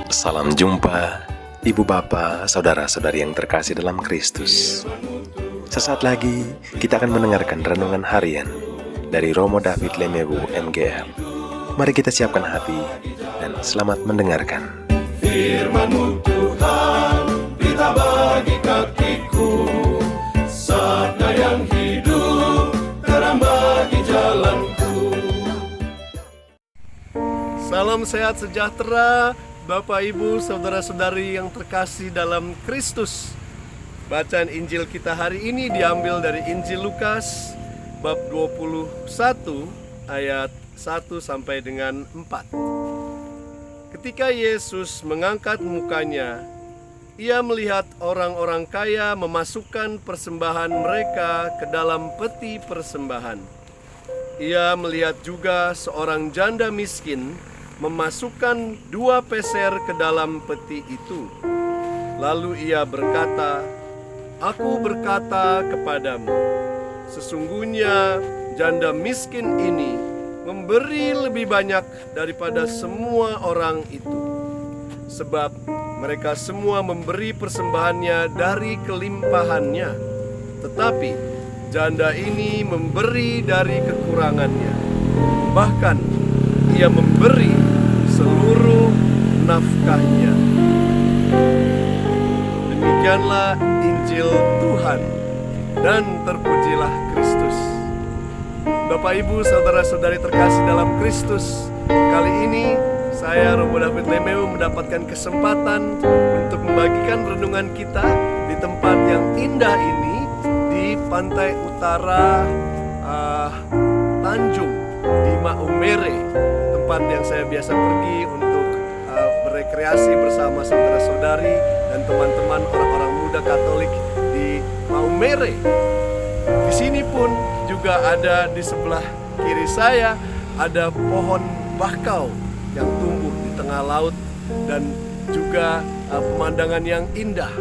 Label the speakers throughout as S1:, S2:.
S1: Salam jumpa, Ibu Bapa, Saudara-saudari yang terkasih dalam Kristus. Sesaat lagi kita akan mendengarkan renungan harian dari Romo David Lemewu MGR. Mari kita siapkan hati dan selamat mendengarkan.
S2: Firman-Mu Tuhan, berita bagi kakiku, sabda yang hidup, terang bagi jalanku.
S3: Salam sehat sejahtera, Bapak Ibu, Saudara-saudari yang terkasih dalam Kristus. Bacaan Injil kita hari ini diambil dari Injil Lukas bab 21 ayat 1 sampai dengan 4. Ketika Yesus mengangkat mukanya, Ia melihat orang-orang kaya memasukkan persembahan mereka ke dalam peti persembahan. Ia melihat juga seorang janda miskin memasukkan 2 peser ke dalam peti itu. Lalu ia berkata, "Aku berkata kepadamu, sesungguhnya janda miskin ini memberi lebih banyak daripada semua orang itu. Sebab mereka semua memberi persembahannya dari kelimpahannya, tetapi janda ini memberi dari kekurangannya. Bahkan ia memberi seluruh nafkahnya." Demikianlah Injil Tuhan, dan terpujilah Kristus. Bapak Ibu, Saudara-saudari terkasih dalam Kristus, kali ini saya Romo David Lemewu mendapatkan kesempatan untuk membagikan renungan kita di tempat yang indah ini, di pantai utara Tanjung di Maumere, tempat yang saya biasa pergi untuk berekreasi bersama saudara-saudari dan teman-teman orang-orang muda Katolik di Maumere. Di sini pun juga ada di sebelah kiri saya ada pohon bakau yang tumbuh di tengah laut dan juga pemandangan yang indah.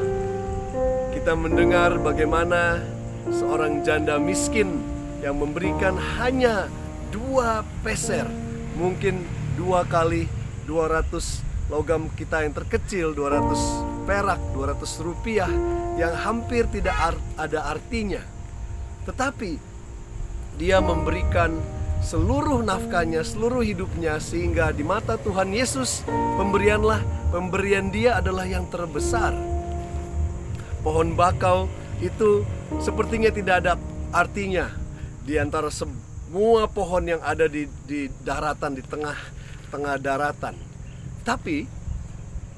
S3: Kita mendengar bagaimana seorang janda miskin yang memberikan hanya 2 peser, mungkin 2 kali 200 logam kita yang terkecil, 200 perak, 200 rupiah, yang hampir tidak ada artinya. Tetapi dia memberikan seluruh nafkahnya, seluruh hidupnya, sehingga di mata Tuhan Yesus pemberian dia adalah yang terbesar. Pohon bakau itu sepertinya tidak ada artinya di antara semua pohon yang ada di daratan, di tengah daratan. Tapi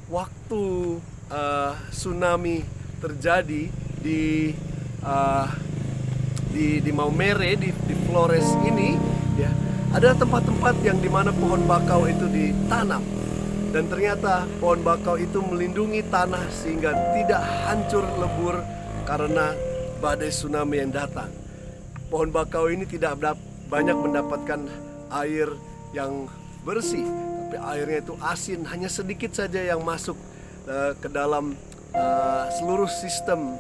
S3: waktu tsunami terjadi di Maumere, di Flores ini, ya, ada tempat-tempat yang dimana pohon bakau itu ditanam, dan ternyata pohon bakau itu melindungi tanah sehingga tidak hancur lebur karena badai tsunami yang datang. Pohon bakau ini tidak banyak mendapatkan air yang bersih, tapi airnya itu asin, hanya sedikit saja yang masuk ke dalam seluruh sistem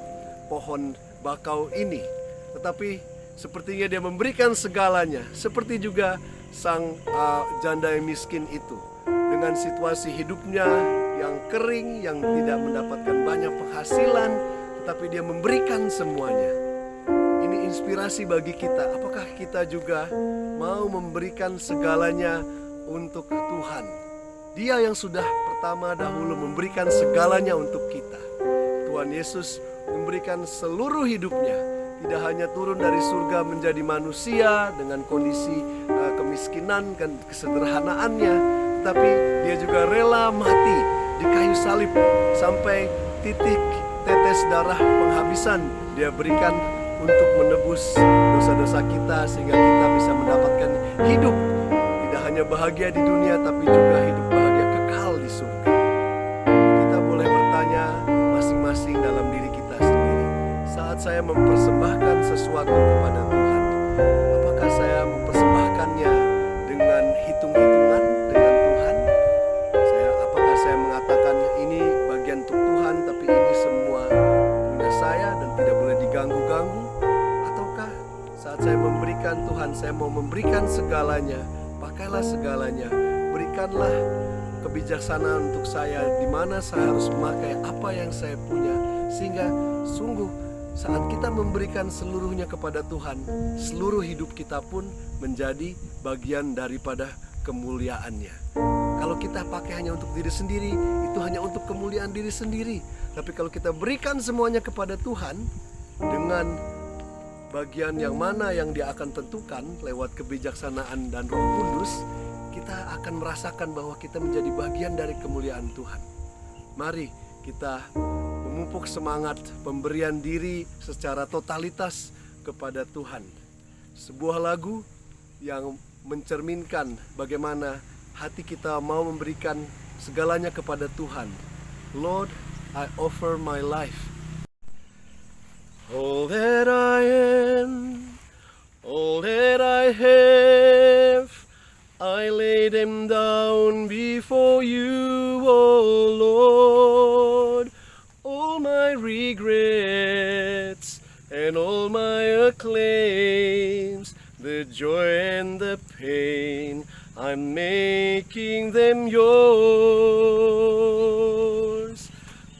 S3: pohon bakau ini. Tetapi sepertinya dia memberikan segalanya, seperti juga sang janda yang miskin itu, dengan situasi hidupnya yang kering, yang tidak mendapatkan banyak penghasilan, tetapi dia memberikan semuanya. Ini inspirasi bagi kita. Apakah kita juga mau memberikan segalanya untuk Tuhan? Dia yang sudah pertama dahulu memberikan segalanya untuk kita. Tuhan Yesus memberikan seluruh hidupnya, tidak hanya turun dari surga menjadi manusia dengan kondisi kemiskinan dan kesederhanaannya, tetapi dia juga rela mati di kayu salib sampai titik tetes darah penghabisan dia berikan untuk menebus dosa-dosa kita, sehingga kita bisa mendapatkan hidup tidak hanya bahagia di dunia, tapi juga hidup bahagia kekal di surga. Kita boleh bertanya masing-masing dalam diri kita sendiri, saat saya mempersembahkan sesuatu kepada Tuhan, apakah saya mempersembahkannya dengan hitung-hitungan dengan Tuhan? Apakah saya mengatakan ini bagian untuk Tuhan, tapi ini semua punya saya dan tidak boleh diganggu-ganggu? Ataukah saat saya memberikan Tuhan, saya mau memberikan segalanya, pakailah segalanya, berikanlah kebijaksanaan untuk saya, di mana saya harus memakai apa yang saya punya, sehingga sungguh saat kita memberikan seluruhnya kepada Tuhan, seluruh hidup kita pun menjadi bagian daripada kemuliaannya. Kalau kita pakai hanya untuk diri sendiri, itu hanya untuk kemuliaan diri sendiri. Tapi kalau kita berikan semuanya kepada Tuhan, dengan bagian yang mana yang Dia akan tentukan lewat kebijaksanaan dan Roh Kudus, kita akan merasakan bahwa kita menjadi bagian dari kemuliaan Tuhan. Mari kita memupuk semangat pemberian diri secara totalitas kepada Tuhan. Sebuah lagu yang mencerminkan bagaimana hati kita mau memberikan segalanya kepada Tuhan. Lord, I offer my life. All that I am, all that I have, I lay them down before you, O Lord. All my regrets and all my acclaims, the joy and the pain, I'm making them yours.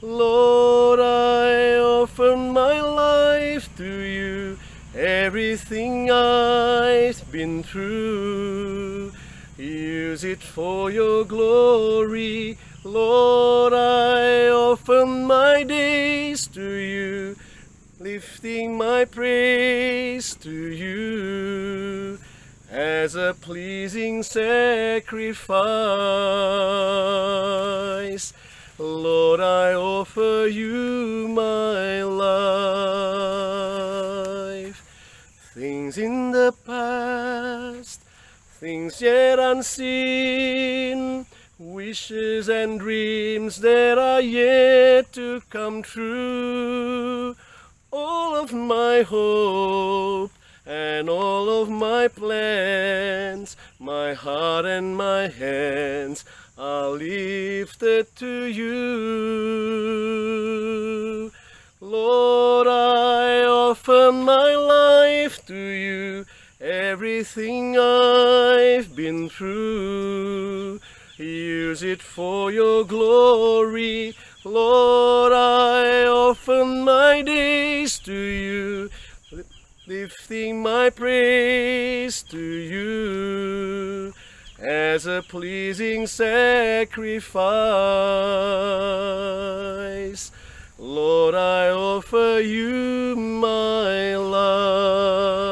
S3: Lord, I offer my life to you, everything I've been through. Use it for your glory. Lord, I offer my days to you, lifting my praise to you as a pleasing sacrifice. Lord, I offer you my life. Things in the past, things yet unseen, wishes and dreams that are yet to come true. All of my hope and all of my plans, my heart and my hands are lifted to you. Lord, I offer my life to you, everything I've been through. Use it for your glory. Lord, I offer my days to you, lifting my praise to you as a pleasing sacrifice. Lord, I offer you my life.